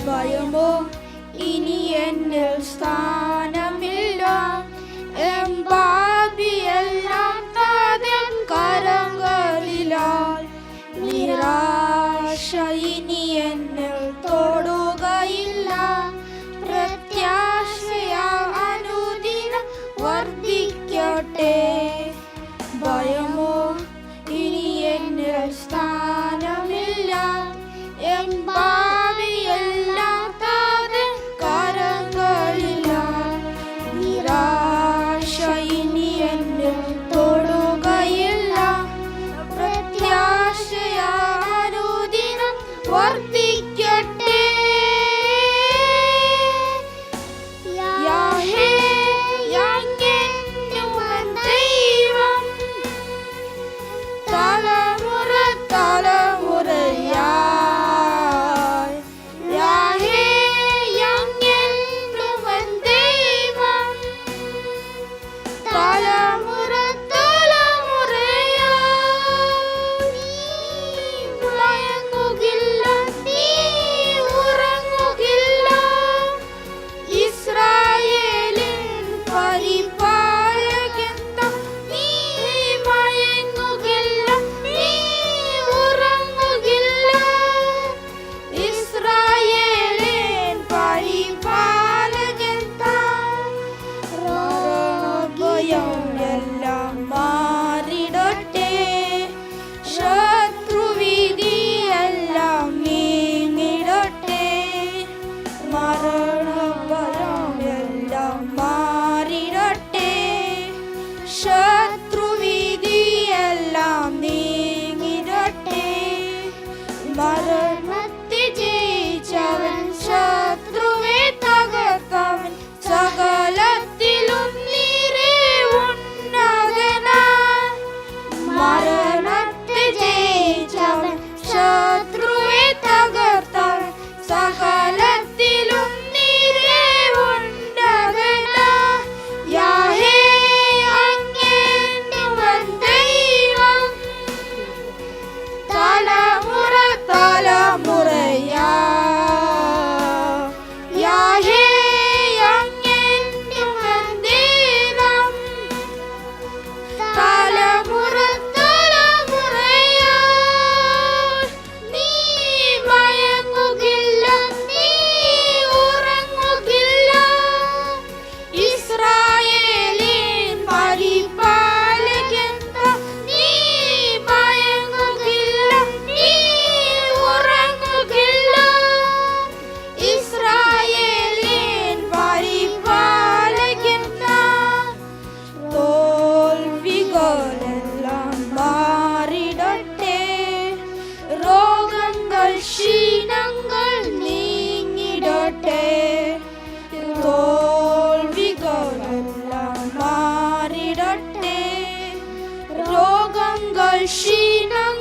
ഭയമോ ഇനി എന്നിൽ സ്ഥാനമില്ല, എമ്പാപിയെല്ലാം താതൻ കരങ്ങളിലാൽ. നിരാശ ഇനി എന്നിൽ തൊടുകയില്ല, പ്രത്യാശയാ അനുദിനം വർദ്ധിക്കട്ടെ. ഭയമോ ഇനി എന്നിൽ സ്ഥാനമില്ല, എമ്പാപിയെല്ലാം താതൻ കരങ്ങളിലാൽ. നിരാശ ഇനി എന്നിൽ തൊടുകയില്ല, പ്രത്യാശയാ അനുദിനം വർദ്ധിക്കട്ടെ. യാഹേ അങ്ങെന്നുവൻ ദൈവം, തലമുറ തലമുറയായി. യാഹേ അങ്ങെന്നുവൻ ദൈവം, തലമുറ തലമുറയായി. നീ മയങ്ങുകില്ല, നീ ഉറങ്ങുകില്ല, ഇസ്രായേലിൻ പരിപാലകൻ താൻ. നീ മയങ്ങുകില്ല, നീ ഉറങ്ങുകില്ല, ഇസ്രായേലിൻ പരിപാലകൻ താൻ. മരണഭയം എല്ലാം മാറിടട്ടെ, ശത്രുവിധിയെല്ലാം നീങ്ങിടട്ടെ. മരണഭയം എല്ലാം മാറിടട്ടെ, ശത്രുവിധിയെല്ലാം നീങ്ങിടട്ടെ. മരണത്തെ ജയിച്ചവൻ, ശത്രുവെ തകർത്തവൻ, സകലത്തിലും നീരേ ഉന്നതനാൻ. മരണത്തെ ജയിച്ചവൻ, ശത്രുവെ തകർത്തവൻ, സകലത്തിലും നീരേ ഉന്നതനാൻ. യാഹേ അങ്ങെന്നുവൻ ദൈവം, തലമുറ തലമുറയായി. യാഹേ അങ്ങെന്നുവൻ ദൈവം, തലമുറ തലമുറയായി. നീ മയങ്ങുകില്ല, നീ ഉറങ്ങുകില്ല, ഇസ്രായേലിൻ പരിപാലകൻ താൻ. നീ മയങ്ങുകില്ല, നീ ഉറങ്ങുകില്ല, ഇസ്രായേലിൻ പരിപാലകൻ താൻ. തോൽവികളെല്ലാം മാറിടട്ടെ, രോഗങ്ങൾ ക്ഷീണങ്ങൾ നീങ്ങിടട്ടെ. തോൽവികളെല്ലാം മാറിടട്ടെ, രോഗങ്ങൾ ക്ഷീണങ്ങൾ